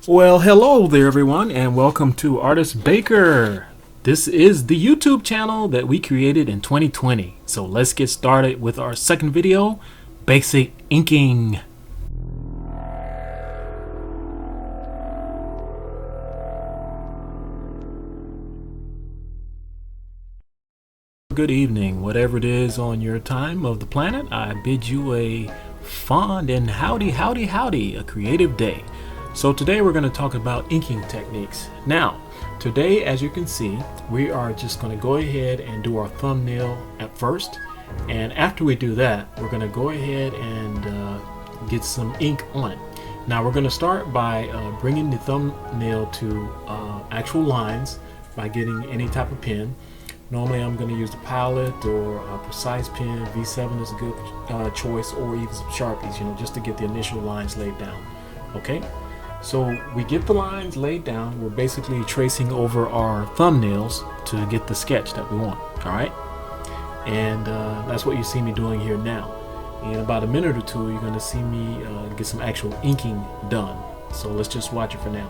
Well, hello there, everyone, and welcome to Artist Baker. This is the YouTube channel that we created in 2020. So let's get started with our second video, basic inking. Good evening, whatever it is on your time of the planet. I bid you a fond and howdy, a creative day. So today we're going to talk about inking techniques. Now, today, as you can see, we are just going to go ahead and do our thumbnail at first. And after we do that, we're going to go ahead and get some ink on it. Now we're going to start by bringing the thumbnail to actual lines by getting any type of pen. Normally I'm going to use the Pilot or a Precise pen. V7 is a good choice, or even some Sharpies, just to get the initial lines laid down. Okay, so we get the lines laid down. We're basically tracing over our thumbnails to get the sketch that we want. All right, and that's what you see me doing here now. In about a minute or two, you're going to see me get some actual inking done. So let's just watch it for now.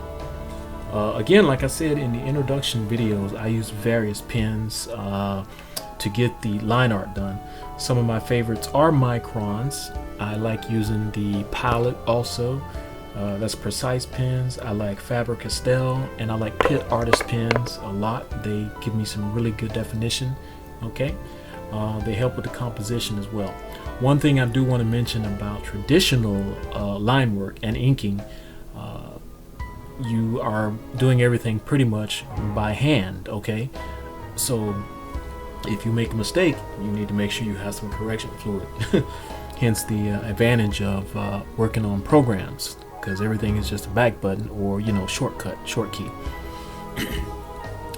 Again, like I said in the introduction videos, I use various pens to get the line art done. Some of my favorites are Microns. I like using the Pilot also. That's Precise pens. I like Faber-Castell, and I like Pitt Artist pens a lot. They give me some really good definition. Okay, they help with the composition as well. One thing I do want to mention about traditional line work and inking, you are doing everything pretty much by hand. Okay, so if you make a mistake, you need to make sure you have some correction fluid. Hence the advantage of working on programs, because everything is just a back button or short key.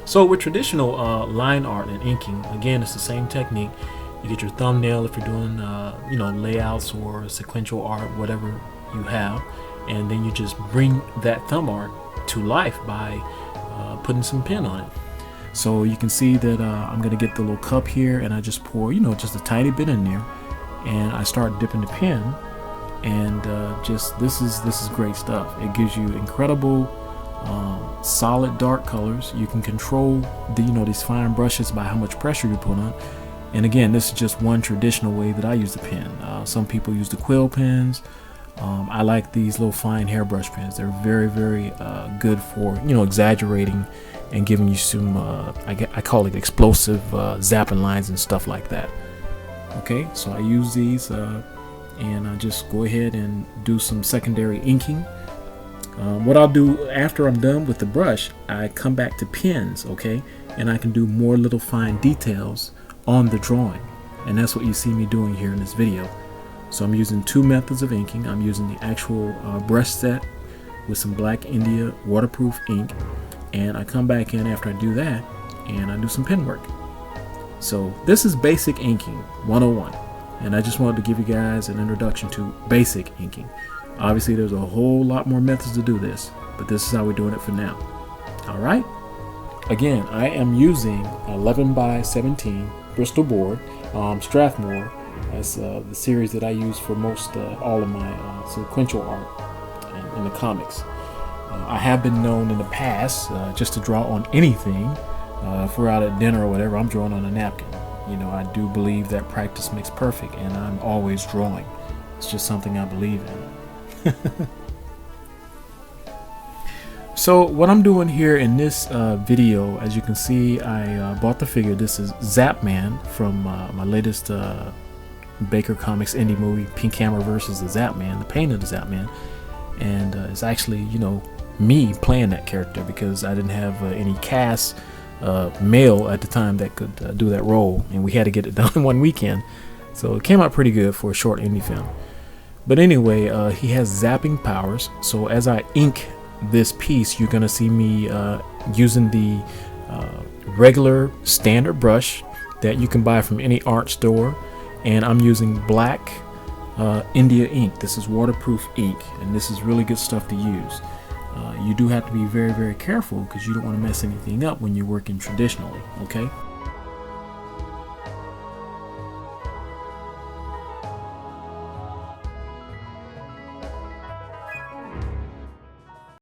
So with traditional line art and inking, again, it's the same technique. You get your thumbnail if you're doing layouts or sequential art, whatever you have, and then you just bring that thumb art to life by putting some pen on it. So you can see that I'm gonna get the little cup here, and I just pour just a tiny bit in there, and I start dipping the pen, and just this is great stuff. It gives you incredible solid dark colors. You can control these fine brushes by how much pressure you put on. And again, this is just one traditional way that I use the pen. Some people use the quill pens. I like these little fine hairbrush pens. They're very, very good for exaggerating and giving you some I call it explosive zapping lines and stuff like that. Okay, so I use these and I just go ahead and do some secondary inking. What I'll do after I'm done with the brush, I come back to pens, okay, and I can do more little fine details on the drawing, and that's what you see me doing here in this video. So I'm using two methods of inking. I'm using the actual brush set with some Black India waterproof ink, and I come back in after I do that and I do some pen work. So this is basic inking 101, and I just wanted to give you guys an introduction to basic inking. Obviously there's a whole lot more methods to do this, but this is how we're doing it for now. All right, again, I am using 11 by 17 Bristol board, Strathmore. That's the series that I use for most all of my sequential art in the comics. I have been known in the past just to draw on anything. If we're out at dinner or whatever, I'm drawing on a napkin. I do believe that practice makes perfect, and I'm always drawing. It's just something I believe in. So what I'm doing here in this video, as you can see, I bought the figure. This is Zapman from my latest Baker Comics indie movie, Pink Hammer versus the Zapman, the Pain of the Zapman. And it's actually me playing that character, because I didn't have any cast male at the time that could do that role, and we had to get it done in one weekend. So it came out pretty good for a short indie film. But anyway, he has zapping powers. So as I ink this piece, you're gonna see me using the regular standard brush that you can buy from any art store, and I'm using Black India ink. This is waterproof ink, and this is really good stuff to use. You do have to be very, very careful, because you don't want to mess anything up when you're working traditionally. Okay,